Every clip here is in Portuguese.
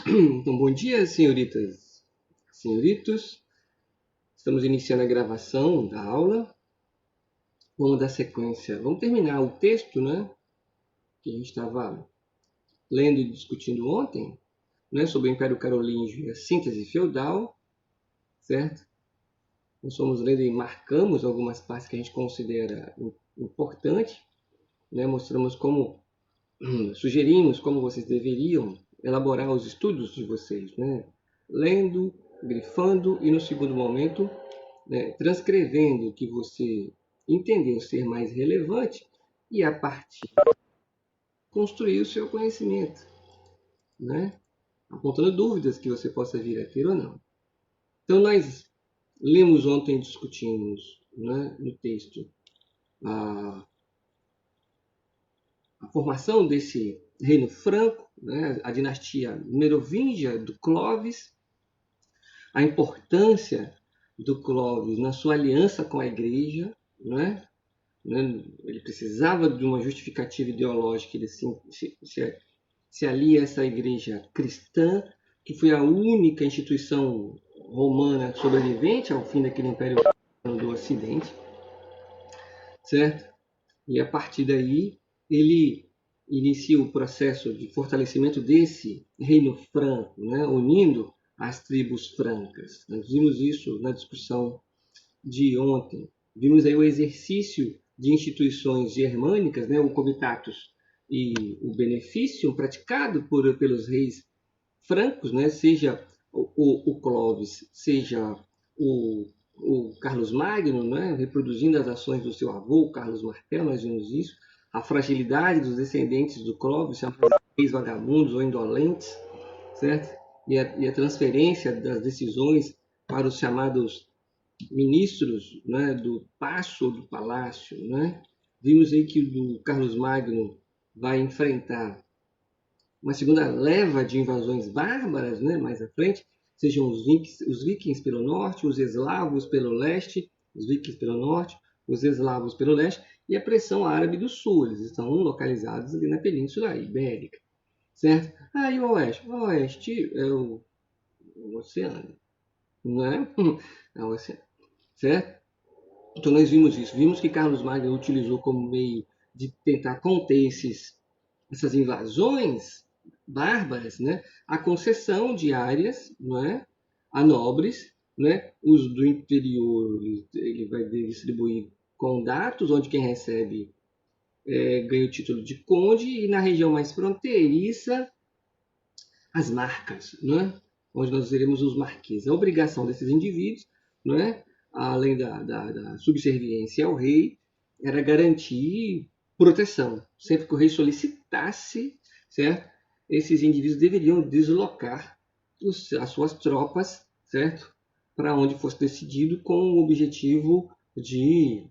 Então, bom dia, senhoritas, senhoritos. Estamos iniciando a gravação da aula. Vamos dar sequência. Vamos terminar o texto, né? Que a gente estava lendo e discutindo ontem, né? Sobre o Império Carolíngio e a síntese feudal, certo? Nós fomos lendo e marcamos algumas partes que a gente considera importante, né? Mostramos como, sugerimos como vocês deveriam elaborar os estudos de vocês, né? Lendo, grifando e, no segundo momento, né, transcrevendo o que você entendeu ser mais relevante e, a partir, construir o seu conhecimento, né? Apontando dúvidas que você possa vir a ter ou não. Então, nós lemos ontem, discutimos, né, no texto a, a formação desse reino franco, né, a dinastia merovingia do Clovis, a importância do Clovis na sua aliança com a igreja, né? Ele precisava de uma justificativa ideológica, ele se alia a essa igreja cristã, que foi a única instituição romana sobrevivente ao fim daquele Império do Ocidente, certo? E a partir daí ele inicia o processo de fortalecimento desse reino franco, né? Unindo as tribos francas. Nós vimos isso na discussão de ontem. Vimos aí o exercício de instituições germânicas, né, o comitatus e o benefício praticado pelos reis francos, né, seja o Clovis, seja o Carlos Magno, né, reproduzindo as ações do seu avô, Carlos Martel, nós vimos isso, a fragilidade dos descendentes do Clovis, chamados reis vagabundos ou indolentes, certo? E a transferência das decisões para os chamados ministros, né, do paço ou do palácio, né? Vimos aí que o Carlos Magno vai enfrentar uma segunda leva de invasões bárbaras, né, mais à frente, sejam os vikings pelo norte, os eslavos pelo leste, os vikings pelo norte, os eslavos pelo leste, e a pressão árabe do sul. Eles estão localizados ali na Península Ibérica, certo? E o oeste? O oeste é o oceano, não é? É o oceano, certo? Então nós vimos isso, vimos que Carlos Magno utilizou como meio de tentar conter essas invasões bárbaras, né, a concessão de áreas, não é, a nobres, né, os do interior ele vai distribuir condatos, onde quem recebe ganha o título de conde, e na região mais fronteiriça, as marcas, né, onde nós veremos os marqueses. A obrigação desses indivíduos, não é, além da subserviência ao rei, era garantir proteção. Sempre que o rei solicitasse, certo? Esses indivíduos deveriam deslocar as suas tropas, certo? Para onde fosse decidido, com o objetivo de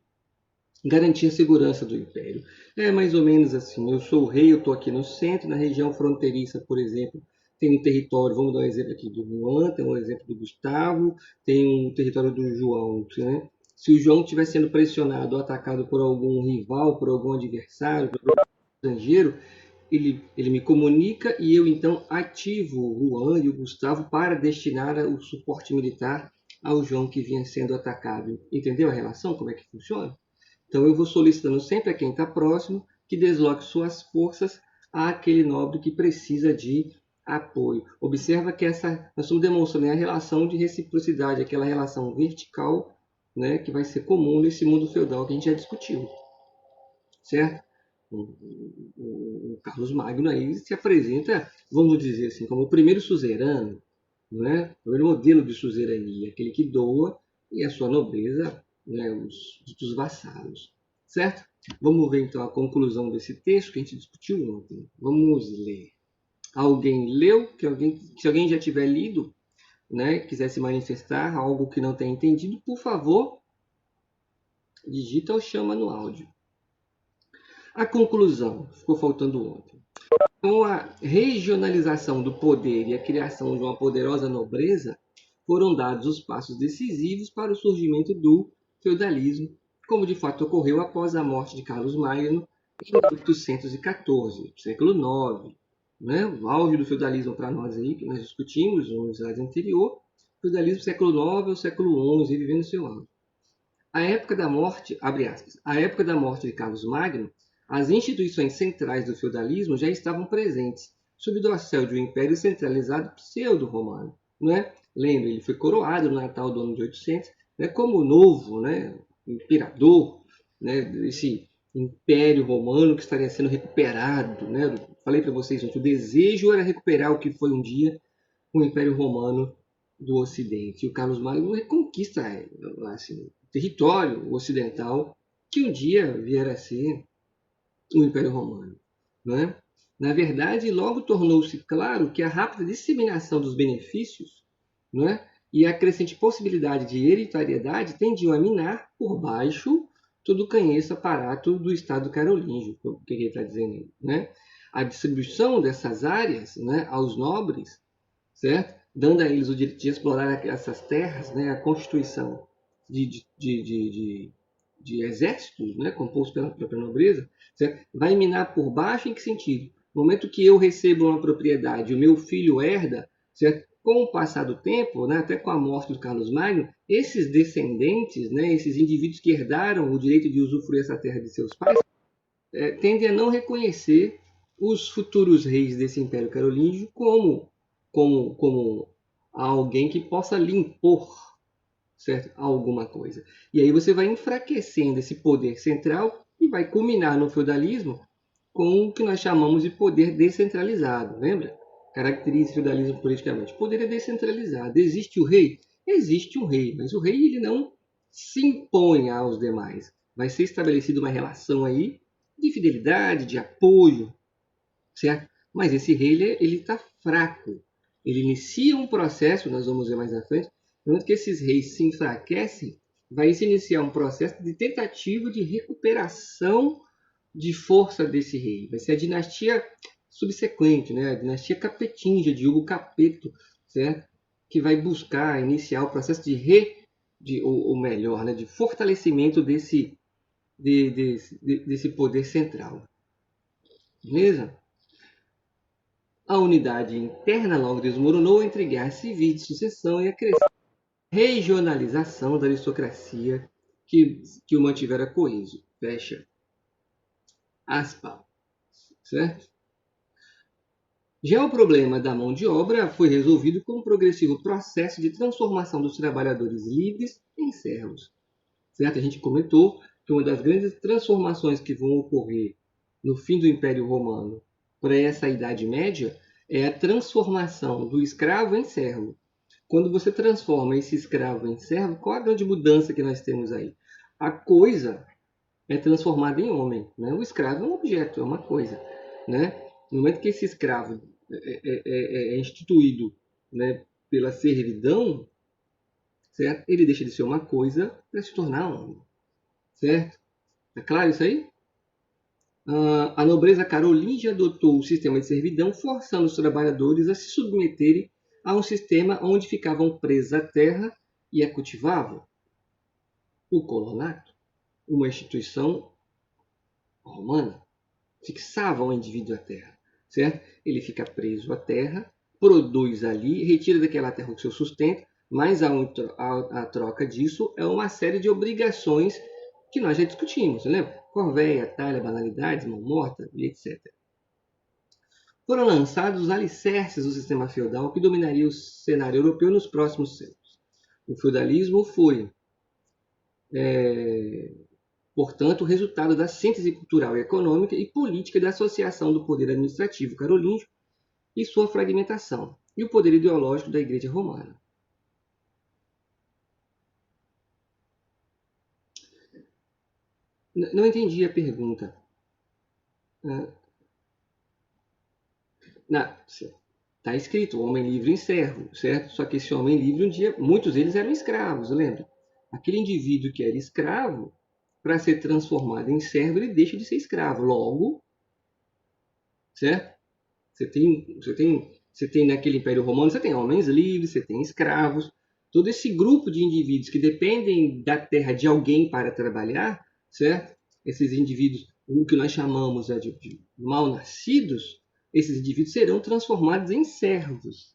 garantir a segurança do império. É mais ou menos assim, eu sou o rei, eu estou aqui no centro, na região fronteiriça, por exemplo, tem um território, vamos dar um exemplo aqui do Juan, tem um exemplo do Gustavo, tem um território do João, né? Se o João estiver sendo pressionado ou atacado por algum rival, por algum adversário, por algum estrangeiro, ele me comunica e eu então ativo o Juan e o Gustavo para destinar o suporte militar ao João que vinha sendo atacado. Entendeu a relação? Como é que funciona? Então eu vou solicitando sempre a quem está próximo que desloque suas forças àquele nobre que precisa de apoio. Observa que nós estamos demonstrando a relação de reciprocidade, aquela relação vertical, né, que vai ser comum nesse mundo feudal que a gente já discutiu, certo? O Carlos Magno aí se apresenta, vamos dizer assim, como o primeiro suzerano, não é? O primeiro modelo de suzerania, aquele que doa e a sua nobreza, né, os vassalos, certo? Vamos ver então a conclusão desse texto que a gente discutiu ontem. Vamos ler. Alguém leu? Se alguém já tiver lido, né, quiser se manifestar, algo que não tenha entendido, por favor, digita ou chama no áudio. A conclusão, ficou faltando ontem. Com a regionalização do poder e a criação de uma poderosa nobreza, foram dados os passos decisivos para o surgimento do feudalismo, como de fato ocorreu após a morte de Carlos Magno em 1814, século IX. né? O auge do feudalismo para nós aí, que nós discutimos no slide anterior, feudalismo século IX ao século XI, vivendo seu auge. A época da morte, abre aspas, a época da morte de Carlos Magno, as instituições centrais do feudalismo já estavam presentes, sob o dossel de um império centralizado pseudo-romano. Né? Lembre, ele foi coroado no Natal do ano de 800, né, como o novo, né, imperador, né, desse império romano que estaria sendo recuperado. Né? Falei para vocês, gente, o desejo era recuperar o que foi um dia o Império Romano do Ocidente. E o Carlos Magno reconquista assim, o território ocidental que um dia vier a ser o Império Romano. Né? Na verdade, logo tornou-se claro que a rápida disseminação dos benefícios, né, e a crescente possibilidade de hereditariedade tendiam a minar por baixo todo o canheço aparato do Estado carolíngio, o que ele está dizendo aí. Né? A distribuição dessas áreas, né, aos nobres, certo? Dando a eles o direito de explorar essas terras, né? A constituição de exércitos, né? Composto pela própria nobreza, certo? Vai minar por baixo em que sentido? No momento que eu recebo uma propriedade, o meu filho herda, certo? Com o passar do tempo, né, até com a morte do Carlos Magno, esses descendentes, né, esses indivíduos que herdaram o direito de usufruir essa terra de seus pais, tendem a não reconhecer os futuros reis desse Império Carolíngio como alguém que possa lhe impor, certo, alguma coisa. E aí você vai enfraquecendo esse poder central e vai culminar no feudalismo com o que nós chamamos de poder descentralizado. Lembra? Caracteriza o feudalismo politicamente. O poder é descentralizado. Existe o rei? Existe um rei, mas o rei ele não se impõe aos demais. Vai ser estabelecida uma relação aí de fidelidade, de apoio, certo? Mas esse rei ele está fraco. Ele inicia um processo, nós vamos ver mais à frente, no momento que esses reis se enfraquecem, vai se iniciar um processo de tentativa de recuperação de força desse rei. Vai ser a dinastia subsequente, né? A dinastia capetinga de Hugo Capeto, certo? Que vai buscar iniciar o processo ou melhor, né? De fortalecimento desse poder central. Beleza? A unidade interna logo desmoronou entre guerras civis de sucessão e a crescente regionalização da aristocracia que o mantivera coeso. Fecha aspas. Certo? Já o problema da mão de obra foi resolvido com um progressivo processo de transformação dos trabalhadores livres em servos. Certo? A gente comentou que uma das grandes transformações que vão ocorrer no fim do Império Romano para essa Idade Média é a transformação do escravo em servo. Quando você transforma esse escravo em servo, qual a grande mudança que nós temos aí? A coisa é transformada em homem. Né? O escravo é um objeto, é uma coisa. Né? No momento que esse escravo é instituído, né, pela servidão, certo? Ele deixa de ser uma coisa para se tornar homem. Certo? É claro isso aí? A nobreza carolíngia adotou o sistema de servidão, forçando os trabalhadores a se submeterem a um sistema onde ficavam presos à terra e a cultivavam. O colonato, uma instituição romana, fixava o indivíduo à terra, certo? Ele fica preso à terra, produz ali, retira daquela terra o seu sustento, mas a troca disso é uma série de obrigações que nós já discutimos, lembra? Corvéia, talha, banalidades, mão morta e etc. Foram lançados os alicerces do sistema feudal que dominaria o cenário europeu nos próximos séculos. O feudalismo foi, portanto, o resultado da síntese cultural, econômica e política da associação do poder administrativo carolíngio e sua fragmentação, e o poder ideológico da Igreja Romana. Não entendi a pergunta. Está escrito homem livre em servo, certo? Só que esse homem livre, um dia, muitos deles eram escravos, lembra? Aquele indivíduo que era escravo, para ser transformado em servo, ele deixa de ser escravo. Logo, certo? Você tem naquele Império Romano, você tem homens livres, você tem escravos. Todo esse grupo de indivíduos que dependem da terra de alguém para trabalhar, certo? Esses indivíduos, o que nós chamamos de mal-nascidos, esses indivíduos serão transformados em servos,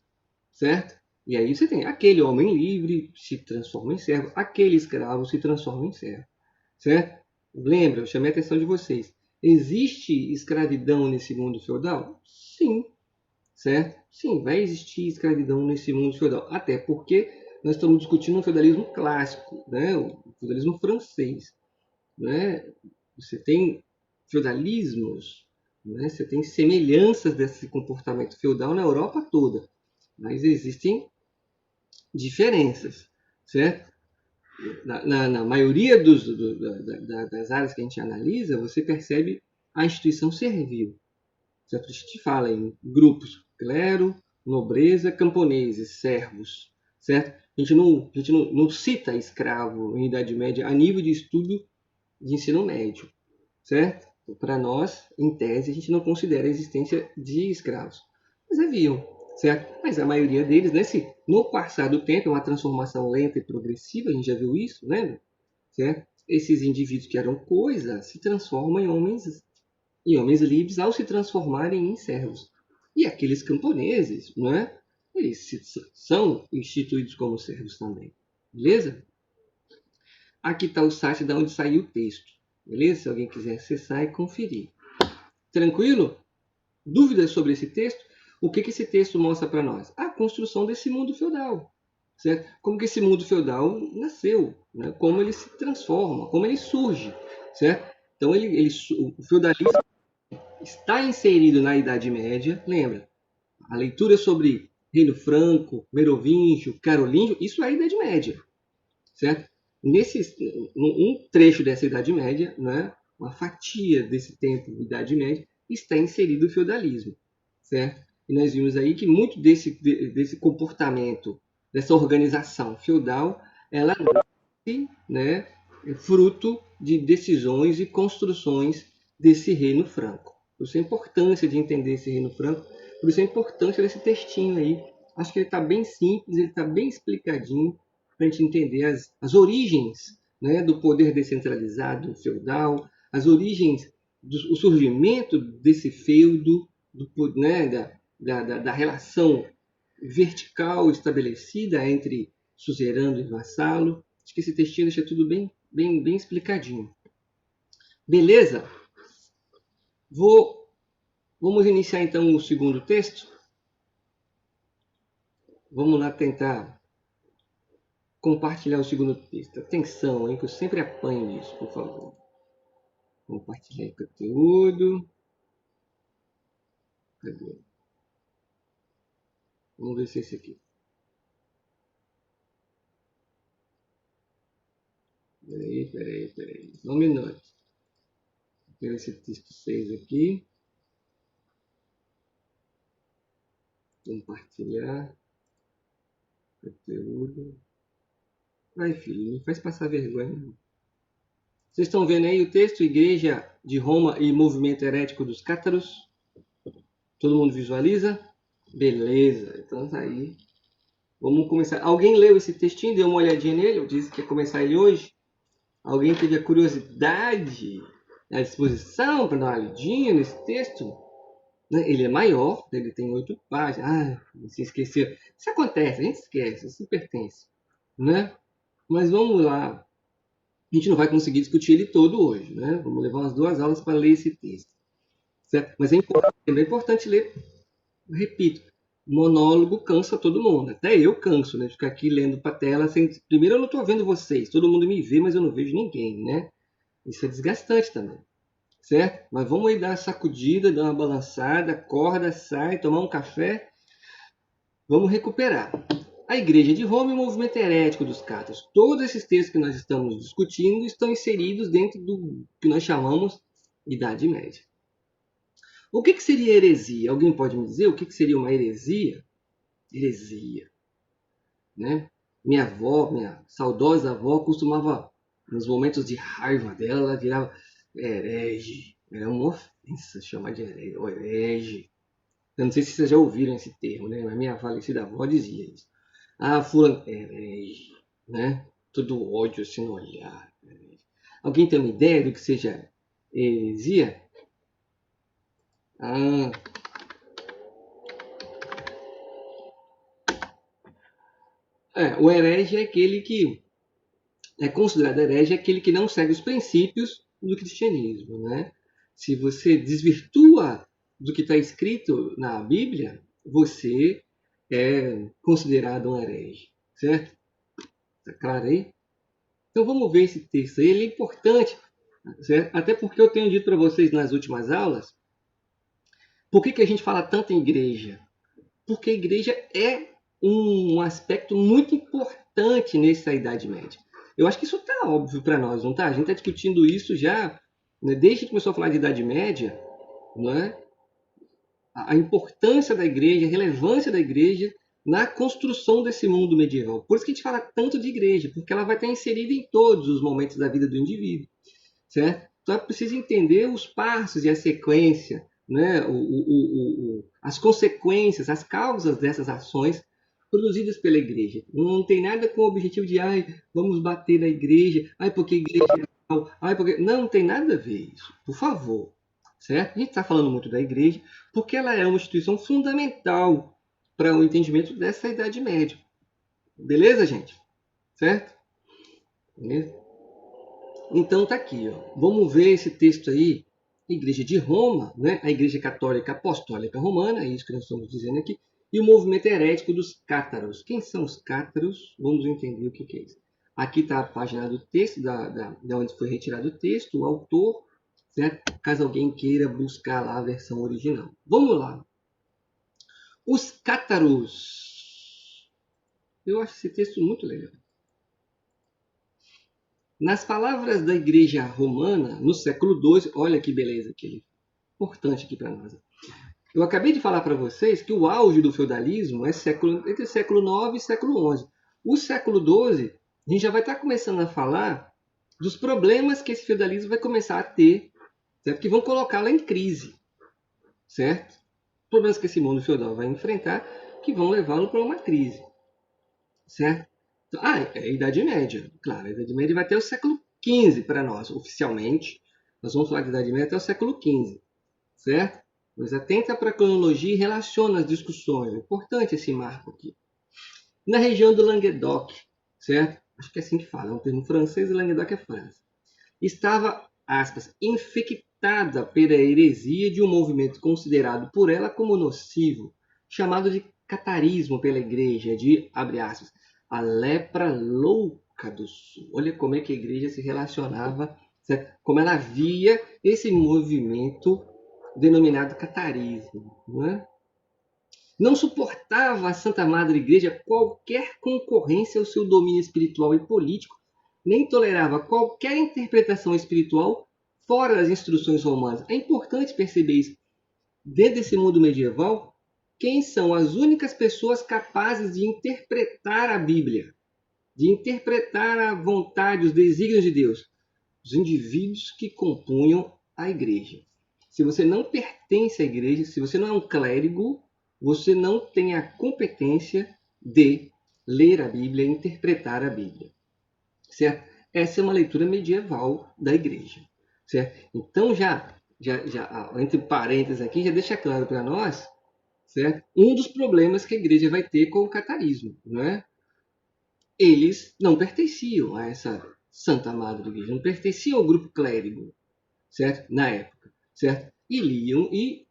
certo? E aí você tem aquele homem livre se transforma em servo, aquele escravo se transforma em servo, certo? Lembra, eu chamei a atenção de vocês. Existe escravidão nesse mundo feudal? Sim, certo? Sim, vai existir escravidão nesse mundo feudal, até porque nós estamos discutindo um feudalismo clássico, né? O feudalismo francês, né? Você tem feudalismos, né? Você tem semelhanças desse comportamento feudal na Europa toda, mas existem diferenças, certo? Na maioria das áreas que a gente analisa, você percebe a instituição servil. Certo? A gente fala em grupos: clero, nobreza, camponeses, servos. Certo? A gente não cita escravo em Idade Média a nível de estudo de ensino médio. Certo? Para nós, em tese, a gente não considera a existência de escravos. Mas haviam, certo? Mas a maioria deles, no passar do tempo, é uma transformação lenta e progressiva, a gente já viu isso, né? Certo? Esses indivíduos que eram coisa se transformam em homens livres ao se transformarem em servos. E aqueles camponeses, não é? Eles são instituídos como servos também. Beleza? Aqui está o site de onde saiu o texto. Beleza? Se alguém quiser acessar e conferir. Tranquilo? Dúvidas sobre esse texto? O que esse texto mostra para nós? A construção desse mundo feudal. Certo? Como que esse mundo feudal nasceu, né? Como ele se transforma, como ele surge. Certo? Então, o feudalismo está inserido na Idade Média. Lembra? A leitura sobre Reino Franco, Merovingio, Carolíngio, isso é a Idade Média. Certo? Um trecho dessa Idade Média, né, uma fatia desse tempo da Idade Média, está inserido o feudalismo. Certo? E nós vimos aí que muito desse comportamento, dessa organização feudal, ela né, é fruto de decisões e construções desse reino franco. Por isso a importância de entender esse reino franco, por isso a importância desse textinho aí. Acho que ele está bem simples, ele está bem explicadinho para a gente entender as origens, né, do poder descentralizado feudal, as origens o surgimento desse feudo, né, da relação vertical estabelecida entre suzerano e vassalo. Acho que esse textinho deixa tudo bem explicadinho. Beleza? Vamos iniciar então o segundo texto? Vamos lá tentar compartilhar o segundo texto. Atenção, hein, que eu sempre apanho isso, por favor. Compartilhar o conteúdo. Cadê? Vamos ver se é esse aqui. Peraí. Só um minuto. Vou esse texto 6 aqui. Compartilhar. Conteúdo. Vai, filho, não faz passar vergonha, não. Vocês estão vendo aí o texto? Igreja de Roma e movimento herético dos cátaros? Todo mundo visualiza? Beleza, então tá aí. Vamos começar. Alguém leu esse textinho? Deu uma olhadinha nele? Eu disse que ia começar ele hoje. Alguém teve a curiosidade, a disposição para dar uma olhadinha nesse texto? Ele é maior, ele tem 8 páginas. Ah, se esqueceu. Isso acontece, a gente esquece, isso pertence. Né? Mas vamos lá. A gente não vai conseguir discutir ele todo hoje. Né? Vamos levar umas 2 aulas para ler esse texto. Certo? Mas é importante ler, repito, monólogo cansa todo mundo. Até eu canso, né? Ficar aqui lendo para a tela. Primeiro eu não estou vendo vocês, todo mundo me vê, mas eu não vejo ninguém, né? Isso é desgastante também. Certo? Mas vamos aí dar uma sacudida, dar uma balançada, acorda, sai, tomar um café. Vamos recuperar. A Igreja de Roma e o movimento herético dos cátaros. Todos esses textos que nós estamos discutindo estão inseridos dentro do que nós chamamos de Idade Média. O que seria heresia? Alguém pode me dizer o que seria uma heresia? Heresia. Né? Minha avó, minha saudosa avó, costumava, nos momentos de raiva dela, ela virava herege. Era uma ofensa chamar de herege. Eu não sei se vocês já ouviram esse termo, né? Mas minha falecida avó dizia isso. Ah, fulano, herege. Né? Todo ódio assim no olhar. Herege. Alguém tem uma ideia do que seja heresia? Ah, O herege é aquele que é considerado herege, é aquele que não segue os princípios do cristianismo, né? Se você desvirtua do que está escrito na Bíblia, você é considerado um herege, certo? Tá claro aí? Então vamos ver esse texto aí, ele é importante, certo? Até porque eu tenho dito para vocês nas últimas aulas, por que a gente fala tanto em igreja? Porque a igreja é um aspecto muito importante nessa Idade Média. Eu acho que isso está óbvio para nós, não está? A gente está discutindo isso já, né, desde que começou a falar de Idade Média, não é? A importância da igreja, a relevância da igreja na construção desse mundo medieval. Por isso que a gente fala tanto de igreja, porque ela vai estar inserida em todos os momentos da vida do indivíduo, certo? Então é preciso entender os passos e a sequência, né? As consequências, as causas dessas ações produzidas pela igreja. Não tem nada com o objetivo de, vamos bater na igreja, porque a igreja é tal, porque... Não tem nada a ver isso, por favor, certo? A gente está falando muito da igreja porque ela é uma instituição fundamental para o entendimento dessa Idade Média. Beleza, gente? Certo? Beleza? Então tá aqui, ó. Vamos ver esse texto aí. Igreja de Roma, né? A Igreja Católica Apostólica Romana, é isso que nós estamos dizendo aqui, e o movimento herético dos cátaros. Quem são os cátaros? Vamos entender o que é isso. Aqui está a página do texto, da onde foi retirado o texto, o autor, certo? Caso alguém queira buscar lá a versão original. Vamos lá. Os cátaros. Eu acho esse texto muito legal. Nas palavras da Igreja Romana, no século XII, olha que beleza que importante aqui para nós. Eu acabei de falar para vocês que o auge do feudalismo é entre século IX e século XI. O século XII, a gente já vai estar começando a falar dos problemas que esse feudalismo vai começar a ter, certo? Que vão colocá-lo em crise, certo? Problemas que esse mundo feudal vai enfrentar que vão levá-lo para uma crise, certo? É a Idade Média. Claro, a Idade Média vai até o século XV para nós, oficialmente. Nós vamos falar de Idade Média até o século XV, certo? Mas atenta para a cronologia e relaciona as discussões. É importante esse marco aqui. Na região do Languedoc, certo? Acho que é assim que fala, é um termo francês e Languedoc é França. Estava, aspas, infectada pela heresia de um movimento considerado por ela como nocivo, chamado de catarismo pela igreja, de, abre aspas, a lepra louca do sul. Olha como é que a igreja se relacionava, certo? Como ela via esse movimento denominado catarismo. Não suportava a Santa Madre Igreja qualquer concorrência ao seu domínio espiritual e político, nem tolerava qualquer interpretação espiritual fora das instruções romanas. É importante perceber isso. Dentro desse mundo medieval, quem são as únicas pessoas capazes de interpretar a Bíblia, de interpretar a vontade, os desígnios de Deus? Os indivíduos que compunham a igreja. Se você não pertence à igreja, se você não é um clérigo, você não tem a competência de ler a Bíblia, interpretar a Bíblia, certo? Essa é uma leitura medieval da igreja, certo? Então já entre parênteses aqui, já deixa claro para nós, certo? Um dos problemas que a igreja vai ter com o catarismo, não é? Eles não pertenciam a essa Santa Madre da Igreja, não pertenciam ao grupo clérigo, certo? Na época, certo? E liam e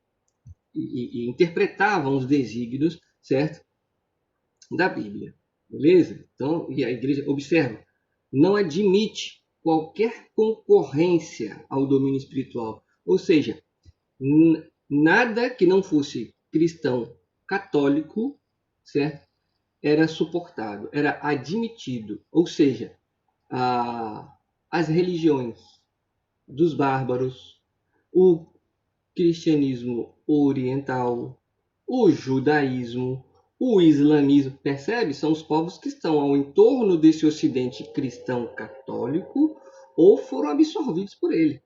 interpretavam os desígnios, certo? Da Bíblia, beleza? Então, e a igreja, observa, não admite qualquer concorrência ao domínio espiritual, ou seja, nada que não fosse cristão católico, certo? Era suportado, era admitido, ou seja, as religiões dos bárbaros, o cristianismo oriental, o judaísmo, o islamismo, percebe? São os povos que estão ao entorno desse ocidente cristão católico ou foram absorvidos por ele.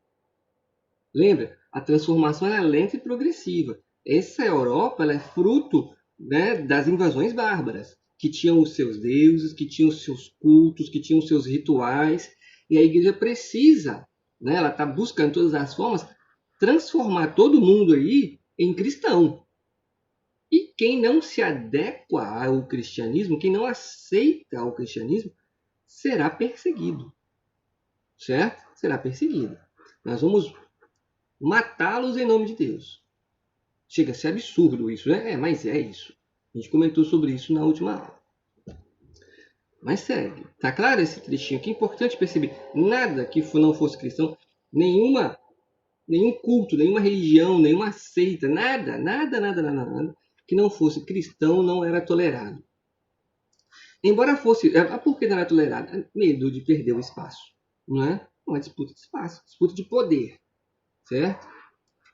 Lembra? A transformação é lenta e progressiva. Essa Europa ela é fruto, né, das invasões bárbaras, que tinham os seus deuses, que tinham os seus cultos, que tinham os seus rituais, e a igreja precisa, né, ela está buscando todas as formas transformar todo mundo aí em cristão. E quem não se adequa ao cristianismo, quem não aceita o cristianismo, será perseguido. Certo? Será perseguido. Nós vamos matá-los em nome de Deus. Chega a ser absurdo isso, né? Mas é isso. A gente comentou sobre isso na última aula. Mas segue. Tá claro esse trechinho aqui? É importante perceber. Nada que não fosse cristão, nenhum culto, nenhuma religião, nenhuma seita, nada que não fosse cristão não era tolerado. Embora fosse... Por que não era tolerado? Medo de perder o espaço. Não é? Uma disputa de espaço, disputa de poder. Certo?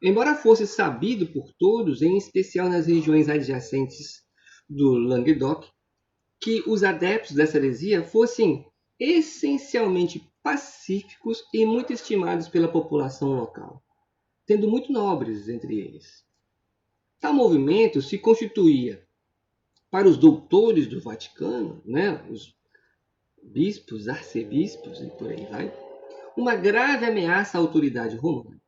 Embora fosse sabido por todos, em especial nas regiões adjacentes do Languedoc, que os adeptos dessa heresia fossem essencialmente pacíficos e muito estimados pela população local, tendo muito nobres entre eles. Tal movimento se constituía, para os doutores do Vaticano, né, os bispos, arcebispos e por aí vai, uma grave ameaça à autoridade romana,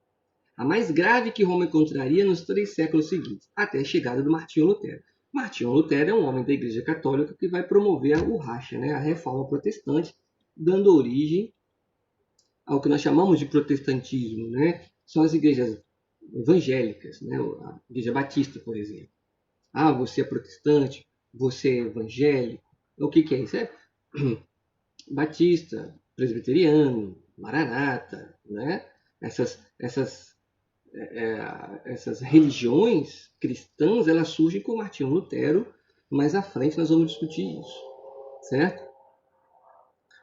a mais grave que Roma encontraria nos 3 séculos seguintes, até a chegada do Martinho Lutero. Martinho Lutero é um homem da Igreja Católica que vai promover o racha, né, a reforma protestante, dando origem ao que nós chamamos de protestantismo, né? São as igrejas evangélicas, né? A Igreja Batista, por exemplo. Ah, você é protestante, você é evangélico. O que é isso? É batista, presbiteriano, maranata, né? Essas religiões cristãs, elas surgem com Martinho Lutero. Mais à frente nós vamos discutir isso, certo?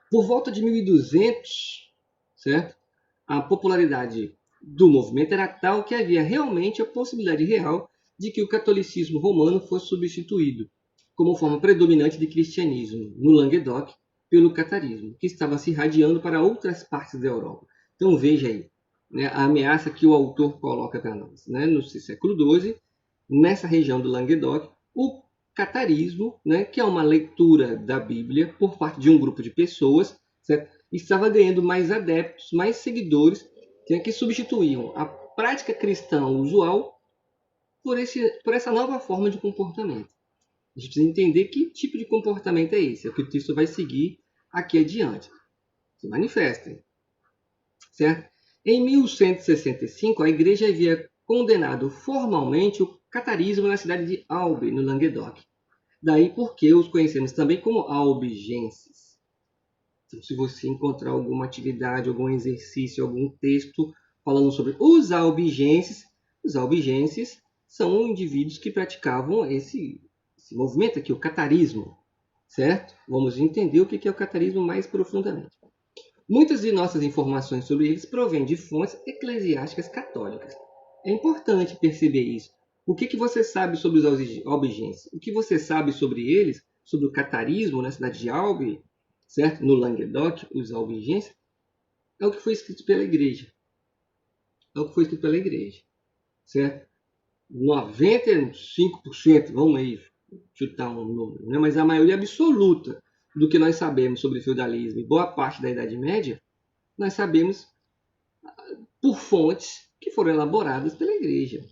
Por volta de 1200, certo? A popularidade do movimento era tal que havia realmente a possibilidade real de que o catolicismo romano fosse substituído como forma predominante de cristianismo no Languedoc pelo catarismo, que estava se irradiando para outras partes da Europa. Então veja aí, né, a ameaça que o autor coloca para nós. Né? No século XII, nessa região do Languedoc, o catarismo, né, que é uma leitura da Bíblia por parte de um grupo de pessoas, certo? Estava ganhando mais adeptos, mais seguidores, que substituíam a prática cristã usual por essa nova forma de comportamento. A gente precisa entender que tipo de comportamento é esse, é o que o texto vai seguir aqui adiante. Se manifestem. Certo? Em 1165, a igreja havia condenado formalmente o catarismo na cidade de Albi, no Languedoc. Daí porque os conhecemos também como albigenses. Então, se você encontrar alguma atividade, algum exercício, algum texto falando sobre os albigenses são indivíduos que praticavam esse movimento aqui, o catarismo, certo? Vamos entender o que é o catarismo mais profundamente. Muitas de nossas informações sobre eles provêm de fontes eclesiásticas católicas. É importante perceber isso. O que você sabe sobre os albigenses? O que você sabe sobre eles, sobre o catarismo na cidade de Albi, certo? No Languedoc, os albigenses, é o que foi escrito pela igreja. É o que foi escrito pela igreja, certo? 95%, vamos aí chutar um número, né? Mas a maioria absoluta do que nós sabemos sobre feudalismo e boa parte da Idade Média, nós sabemos por fontes que foram elaboradas pela igreja,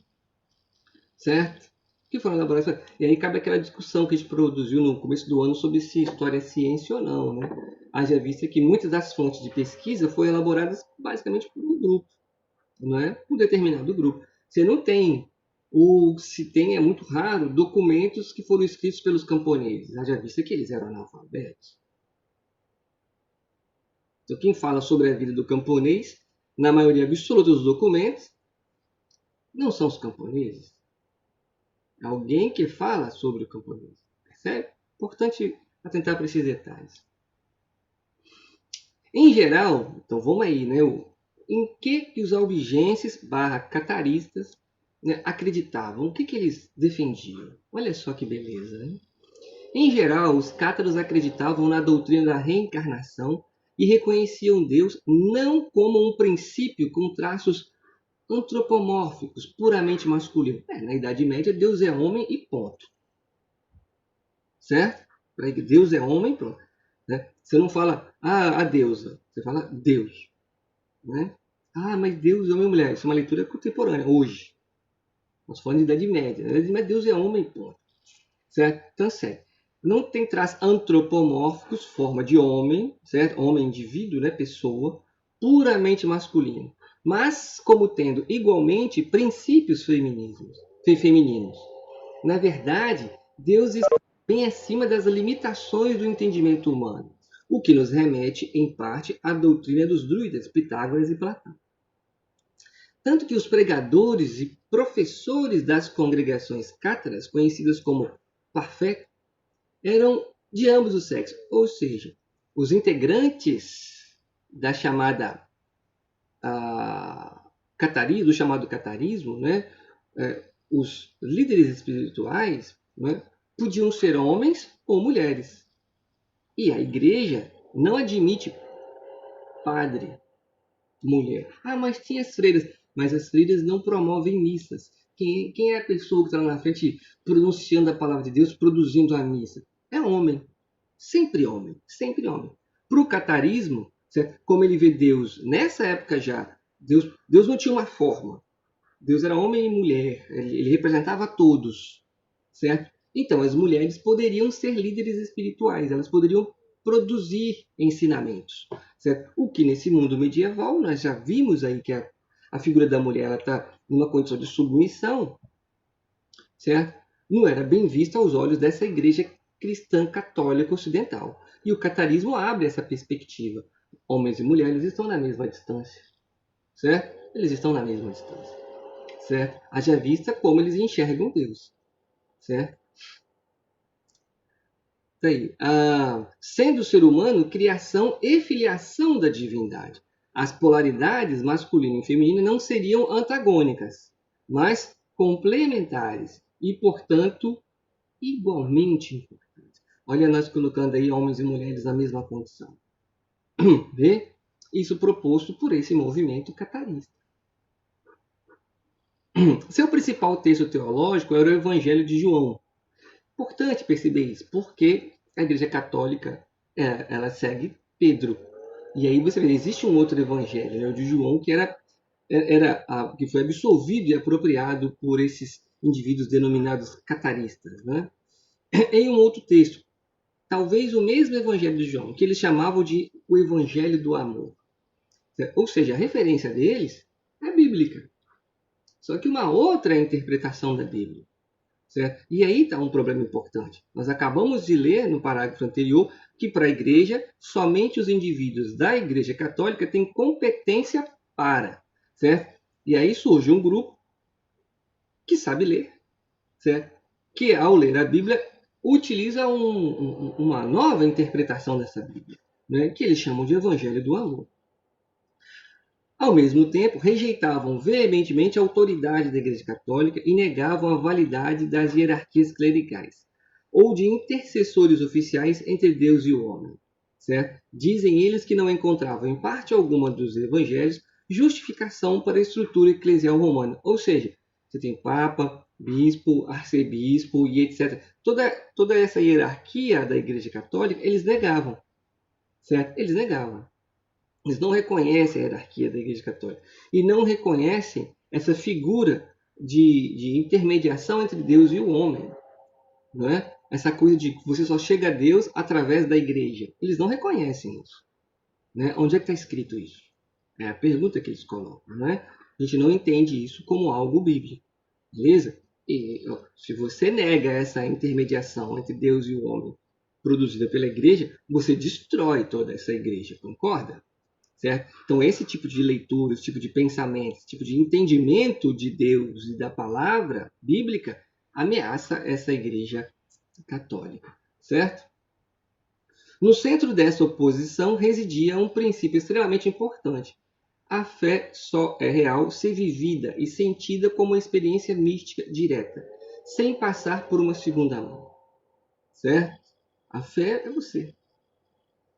certo? Que foram elaboradas. E aí cabe aquela discussão que a gente produziu no começo do ano sobre se história é ciência ou não, né? Haja vista que muitas das fontes de pesquisa foram elaboradas basicamente por um grupo, não é? Por um determinado grupo. Você não tem, ou se tem, é muito raro, documentos que foram escritos pelos camponeses. Haja vista que eles eram analfabetos. Então, quem fala sobre a vida do camponês, na maioria absoluta dos documentos, não são os camponeses. É alguém que fala sobre o camponês. Percebe? Importante atentar para esses detalhes. Em geral, então vamos aí, né? Em que os albigenses / cataristas, né, acreditavam? O que eles defendiam? Olha só que beleza, né? Em geral, os cátaros acreditavam na doutrina da reencarnação e reconheciam Deus não como um princípio com traços antropomórficos, puramente masculinos. Na Idade Média, Deus é homem e ponto. Certo? Deus é homem e pronto. Né? Você não fala, a deusa. Você fala Deus. Né? Mas Deus é homem e mulher. Isso é uma leitura contemporânea, hoje. Nós falamos de Idade Média. Na Idade Média, Deus é homem e ponto. certo? Então, certo. Não tem traços antropomórficos, forma de homem, certo? Homem, indivíduo, né? Pessoa, puramente masculino, mas como tendo igualmente princípios femininos. Na verdade, Deus está bem acima das limitações do entendimento humano, o que nos remete, em parte, à doutrina dos druidas, Pitágoras e Platão. Tanto que os pregadores e professores das congregações cátaras, conhecidas como parfé, eram de ambos os sexos, ou seja, os integrantes da chamada do chamado catarismo, né, os líderes espirituais, né, podiam ser homens ou mulheres. E a igreja não admite padre, mulher. Mas tinha as freiras. Mas as freiras não promovem missas. Quem é a pessoa que está lá na frente pronunciando a palavra de Deus, produzindo a missa? É homem. Sempre homem. Sempre homem. Para o catarismo, certo? Como ele vê Deus nessa época já, Deus não tinha uma forma. Deus era homem e mulher. Ele representava todos. Certo? Então, as mulheres poderiam ser líderes espirituais. Elas poderiam produzir ensinamentos. Certo? O que nesse mundo medieval nós já vimos aí que a figura da mulher está numa condição de submissão, certo? Não era bem vista aos olhos dessa igreja cristã católica ocidental. E o catarismo abre essa perspectiva. Homens e mulheres estão na mesma distância, certo? Eles estão na mesma distância, certo? Haja vista como eles enxergam Deus, certo? Daí, sendo o ser humano criação e filiação da divindade. As polaridades masculino e feminino não seriam antagônicas, mas complementares e, portanto, igualmente importantes. Olha, nós colocando aí homens e mulheres na mesma condição. Vê? Isso proposto por esse movimento catarista. Seu principal texto teológico era o Evangelho de João. Importante perceber isso, porque a Igreja Católica ela segue Pedro. E aí você vê, existe um outro evangelho, né, o de João, que foi absorvido e apropriado por esses indivíduos denominados cataristas. Né? Em um outro texto, talvez o mesmo evangelho de João, que eles chamavam de o evangelho do amor. Ou seja, a referência deles é bíblica. Só que uma outra interpretação da Bíblia. Certo? E aí está um problema importante. Nós acabamos de ler no parágrafo anterior que para a igreja, somente os indivíduos da igreja católica têm competência para. Certo? E aí surge um grupo que sabe ler, certo? Que ao ler a Bíblia utiliza uma nova interpretação dessa Bíblia, né? Que eles chamam de Evangelho do Amor. Ao mesmo tempo, rejeitavam veementemente a autoridade da Igreja Católica e negavam a validade das hierarquias clericais, ou de intercessores oficiais entre Deus e o homem. Certo? Dizem eles que não encontravam, em parte alguma dos evangelhos, justificação para a estrutura eclesial romana. Ou seja, você tem Papa, Bispo, Arcebispo e etc. Toda essa hierarquia da Igreja Católica, eles negavam. Certo? Eles negavam. Eles não reconhecem a hierarquia da Igreja Católica e não reconhecem essa figura de intermediação entre Deus e o homem. Não é? Essa coisa de que você só chega a Deus através da igreja. Eles não reconhecem isso. Né? Onde é que está escrito isso? É a pergunta que eles colocam. Não é? A gente não entende isso como algo bíblico. Beleza? E se você nega essa intermediação entre Deus e o homem produzida pela igreja, você destrói toda essa igreja. Concorda? Certo? Então, esse tipo de leitura, esse tipo de pensamento, esse tipo de entendimento de Deus e da palavra bíblica ameaça essa igreja católica. Certo? No centro dessa oposição residia um princípio extremamente importante. A fé só é real se vivida e sentida como uma experiência mística direta, sem passar por uma segunda mão. Certo? A fé é você.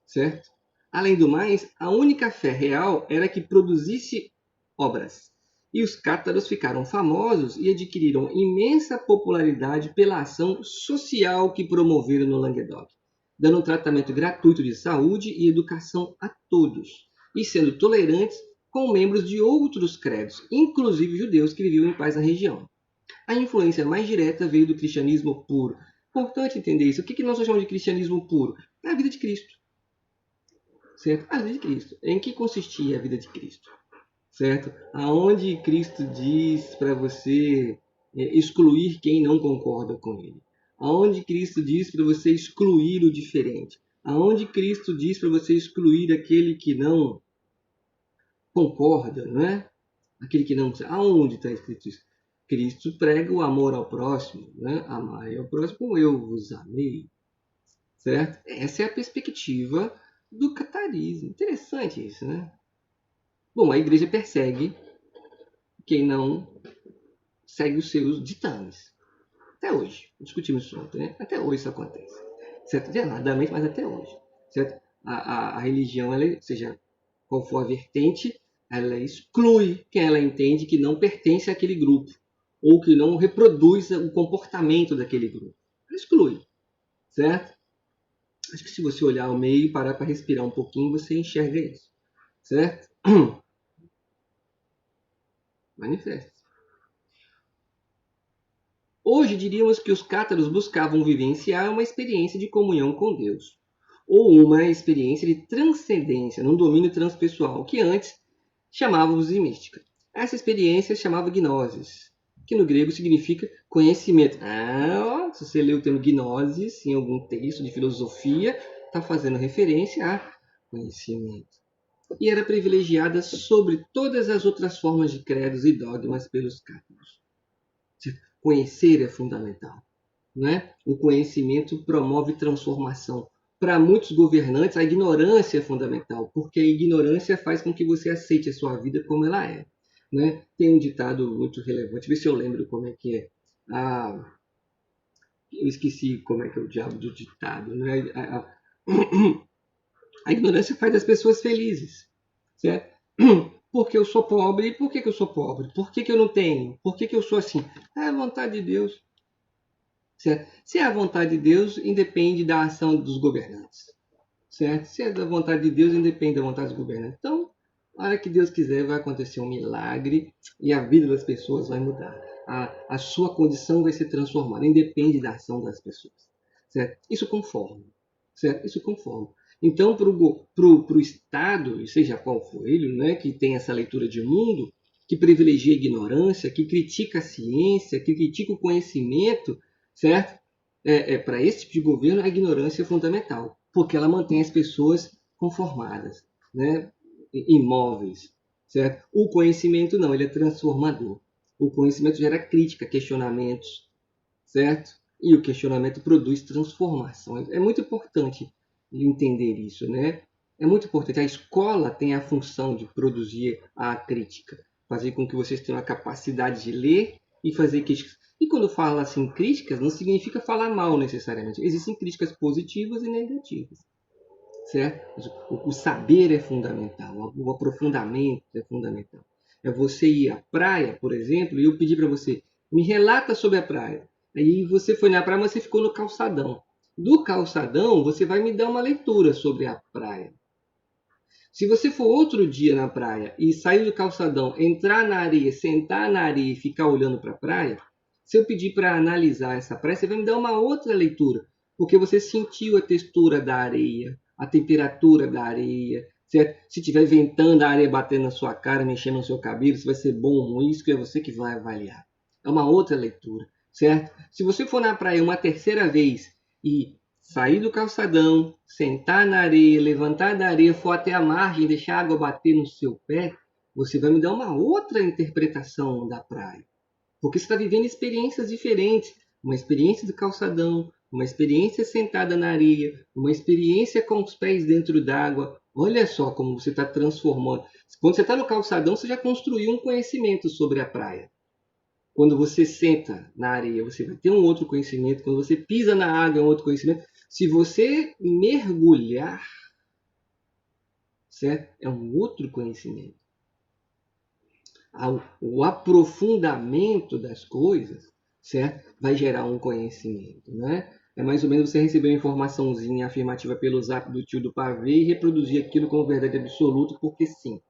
Certo? Além do mais, a única fé real era que produzisse obras. E os cátaros ficaram famosos e adquiriram imensa popularidade pela ação social que promoveram no Languedoc, dando um tratamento gratuito de saúde e educação a todos, e sendo tolerantes com membros de outros credos, inclusive judeus que viviam em paz na região. A influência mais direta veio do cristianismo puro, Importante entender isso. O que nós chamamos de cristianismo puro? É a vida de Cristo. Certo? A vida de Cristo. Em que consistia a vida de Cristo? Certo? Aonde Cristo diz para você excluir quem não concorda com ele? Aonde Cristo diz para você excluir o diferente? Aonde Cristo diz para você excluir aquele que não concorda, não é? Aquele que não... Aonde está escrito isso? Cristo prega o amor ao próximo, né? Amai ao próximo como eu vos amei. Certo? Essa é a perspectiva do catarismo. Interessante isso, né? Bom, a igreja persegue quem não segue os seus ditames. Até hoje. Discutimos isso ontem, né? Até hoje isso acontece. Certo? Veladamente, mas até hoje. Certo? A religião, ela, seja qual for a vertente, ela exclui quem ela entende que não pertence àquele grupo ou que não reproduz o comportamento daquele grupo. Ela exclui. Certo? Acho que se você olhar ao meio e parar para respirar um pouquinho, você enxerga isso. Certo? Manifesta. Hoje diríamos que os cátaros buscavam vivenciar uma experiência de comunhão com Deus, ou uma experiência de transcendência num domínio transpessoal, que antes chamávamos de mística. Essa experiência chamava gnosis, que no grego significa conhecimento. Se você lê o termo gnosis em algum texto de filosofia, está fazendo referência a conhecimento. E era privilegiada sobre todas as outras formas de credos e dogmas pelos cátaros. Conhecer é fundamental. Né? O conhecimento promove transformação. Para muitos governantes, a ignorância é fundamental, porque a ignorância faz com que você aceite a sua vida como ela é. Né? Tem um ditado muito relevante, vê se eu lembro como é que é. Eu esqueci como é que é o diabo do ditado. Né? A ignorância faz as pessoas felizes. Certo? Porque eu sou pobre. E por que eu sou pobre? Por que eu não tenho? Por que eu sou assim? É a vontade de Deus. Certo? Se é a vontade de Deus, independe da ação dos governantes. Certo? Se é da vontade de Deus, independe da vontade dos governantes. Então, a hora que Deus quiser, vai acontecer um milagre e a vida das pessoas vai mudar. A sua condição vai ser transformada, independe da ação das pessoas. Certo? Isso conforma. Certo? Isso conforma. Então, para o Estado, seja qual for ele, né, que tem essa leitura de mundo, que privilegia a ignorância, que critica a ciência, que critica o conhecimento, certo? Para esse tipo de governo, a ignorância é fundamental, porque ela mantém as pessoas conformadas, né? Imóveis, certo? O conhecimento não, ele é transformador. O conhecimento gera crítica, questionamentos, certo? E o questionamento produz transformação. É muito importante entender isso, né? É muito importante. A escola tem a função de produzir a crítica, fazer com que vocês tenham a capacidade de ler e fazer críticas. E quando fala assim críticas, não significa falar mal necessariamente. Existem críticas positivas e negativas, certo? O saber é fundamental, o aprofundamento é fundamental. É você ir à praia, por exemplo, e eu pedir para você, me relata sobre a praia. Aí você foi na praia, mas você ficou no calçadão. Do calçadão, você vai me dar uma leitura sobre a praia. Se você for outro dia na praia e sair do calçadão, entrar na areia, sentar na areia e ficar olhando para a praia, se eu pedir para analisar essa praia, você vai me dar uma outra leitura, porque você sentiu a textura da areia, a temperatura da areia, certo? Se estiver ventando, a areia batendo na sua cara, mexendo no seu cabelo, se vai ser bom ou ruim, isso é você que vai avaliar. É uma outra leitura, certo? Se você for na praia uma terceira vez e sair do calçadão, sentar na areia, levantar da areia, for até a margem, deixar a água bater no seu pé, você vai me dar uma outra interpretação da praia. Porque você está vivendo experiências diferentes. Uma experiência do calçadão, uma experiência sentada na areia, uma experiência com os pés dentro d'água. Olha só como você está transformando. Quando você está no calçadão, você já construiu um conhecimento sobre a praia. Quando você senta na areia, você vai ter um outro conhecimento. Quando você pisa na água, é um outro conhecimento. Se você mergulhar, certo? É um outro conhecimento. O aprofundamento das coisas, certo? Vai gerar um conhecimento, né? É mais ou menos você receber uma informaçãozinha afirmativa pelo zap do tio do pavê e reproduzir aquilo como verdade absoluta, porque sim.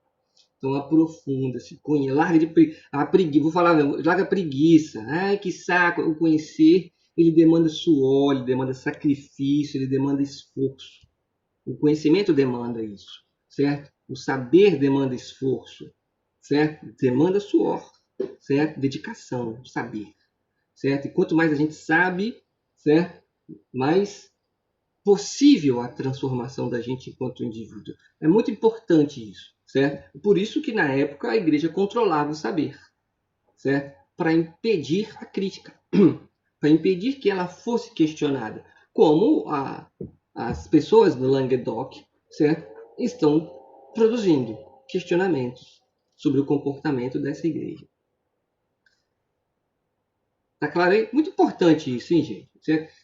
Então aprofunda-se, larga a preguiça, vou falar mesmo, larga a preguiça. Ai, que saco, o conhecer ele demanda suor, ele demanda sacrifício, ele demanda esforço. O conhecimento demanda isso, certo? O saber demanda esforço, certo? Demanda suor, certo? Dedicação, saber, certo? E quanto mais a gente sabe, certo? Mais possível a transformação da gente enquanto indivíduo. É muito importante isso, certo? Por isso que na época a igreja controlava o saber, certo? Para impedir a crítica, para impedir que ela fosse questionada, como as pessoas do Languedoc, certo? Estão produzindo questionamentos sobre o comportamento dessa igreja. Tá claro aí? Muito importante isso, hein, gente?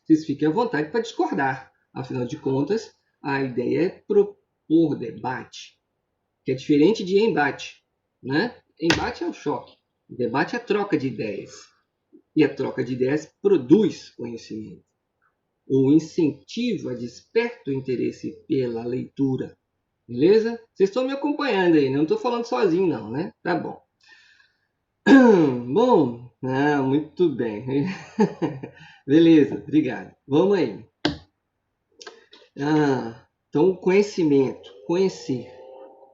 Vocês fiquem à vontade para discordar. Afinal de contas, a ideia é propor debate, que é diferente de embate, né? Embate é o choque, debate é a troca de ideias. E a troca de ideias produz conhecimento. O incentivo a desperta o interesse pela leitura. Beleza? Vocês estão me acompanhando aí, não estou falando sozinho não, né? Tá bom. Bom, muito bem. Beleza, obrigado. Vamos aí. Então, conhecimento, conhecer,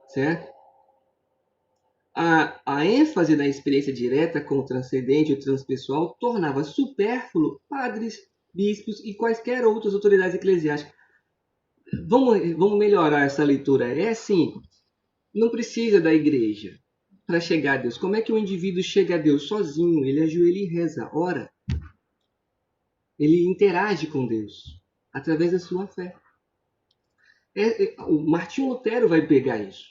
certo? A ênfase da experiência direta com o transcendente e o transpessoal tornava supérfluo padres, bispos e quaisquer outras autoridades eclesiásticas. Vamos melhorar essa leitura. É assim, não precisa da igreja para chegar a Deus. Como é que o indivíduo chega a Deus sozinho? Ele ajoelha e reza, ora. Ele interage com Deus através da sua fé. O Martinho Lutero vai pegar isso.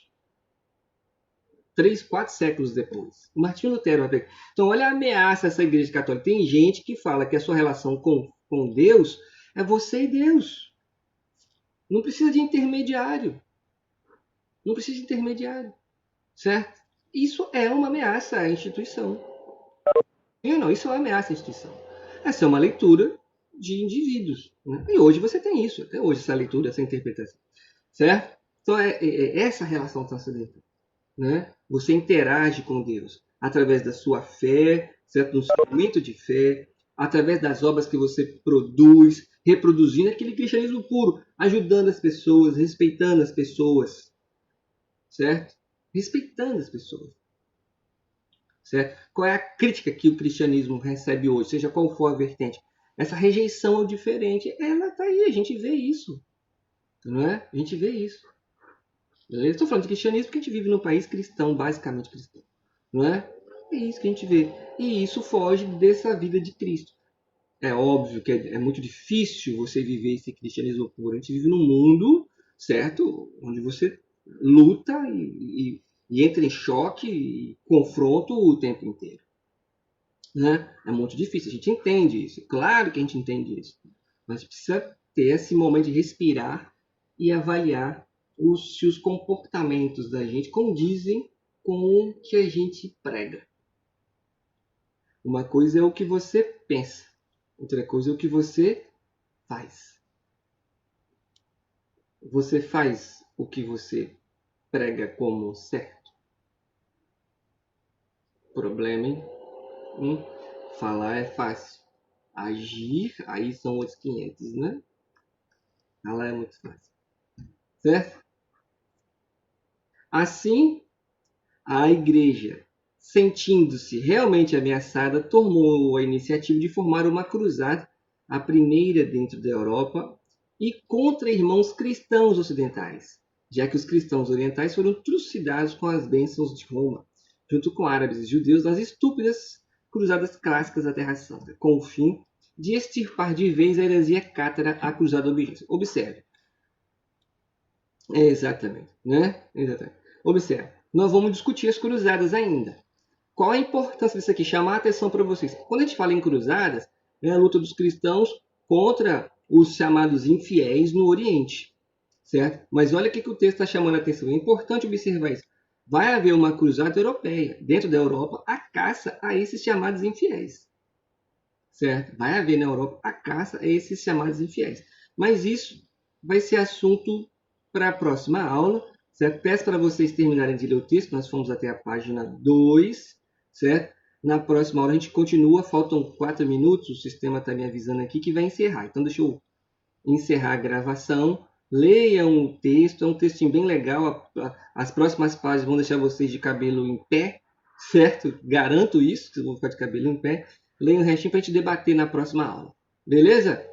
3, 4 séculos depois. O Martinho Lutero vai pegar. Então, olha a ameaça essa igreja católica. Tem gente que fala que a sua relação com Deus é você e Deus. Não precisa de intermediário. Não precisa de intermediário. Certo? Isso é uma ameaça à instituição. Não, isso é uma ameaça à instituição. Essa é uma leitura de indivíduos. Né? E hoje você tem isso. Até hoje essa leitura, essa interpretação. Certo? Então, é essa relação transcendental. Né? Você interage com Deus através da sua fé, certo? Do seu momento de fé, através das obras que você produz, reproduzindo aquele cristianismo puro, ajudando as pessoas, respeitando as pessoas, certo? Respeitando as pessoas, certo? Qual é a crítica que o cristianismo recebe hoje, seja qual for a vertente? Essa rejeição ao diferente, ela está aí, a gente vê isso, não é? A gente vê isso. Estou falando de cristianismo porque a gente vive num país cristão, basicamente cristão. Não é? É isso que a gente vê. E isso foge dessa vida de Cristo. É óbvio que é muito difícil você viver esse cristianismo puro. A gente vive num mundo, certo? Onde você luta e entra em choque e confronto o tempo inteiro. Né? É muito difícil. A gente entende isso. Claro que a gente entende isso. Mas precisa ter esse momento de respirar e avaliar se os comportamentos da gente condizem com o que a gente prega. Uma coisa é o que você pensa, outra coisa é o que você faz. Você faz o que você prega como certo? Problema, hein? Falar é fácil. Agir, aí são outros 500, né? Falar é muito fácil. Certo? Assim, a igreja, sentindo-se realmente ameaçada, tomou a iniciativa de formar uma cruzada, a primeira dentro da Europa, e contra irmãos cristãos ocidentais, já que os cristãos orientais foram trucidados com as bênçãos de Roma, junto com árabes e judeus nas estúpidas cruzadas clássicas da Terra Santa, com o fim de extirpar de vez a heresia cátara à cruzada objetiva. Observe. Exatamente, né? Exatamente. Observe. Nós vamos discutir as cruzadas ainda. Qual a importância disso aqui? Chamar a atenção para vocês. Quando a gente fala em cruzadas, é a luta dos cristãos contra os chamados infiéis no Oriente, certo? Mas olha o que o texto está chamando a atenção. É importante observar isso. Vai haver uma cruzada europeia. Dentro da Europa, a caça a esses chamados infiéis, certo? Vai haver na Europa a caça a esses chamados infiéis. Mas isso vai ser assunto para a próxima aula, certo? Peço para vocês terminarem de ler o texto. Nós fomos até a página 2, certo? Na próxima aula a gente continua, faltam 4 minutos, o sistema está me avisando aqui que vai encerrar. Então deixa eu encerrar a gravação. Leiam o texto, é um textinho bem legal. As próximas páginas vão deixar vocês de cabelo em pé, certo? Garanto isso, que vocês vão ficar de cabelo em pé. Leiam o restinho para a gente debater na próxima aula. Beleza?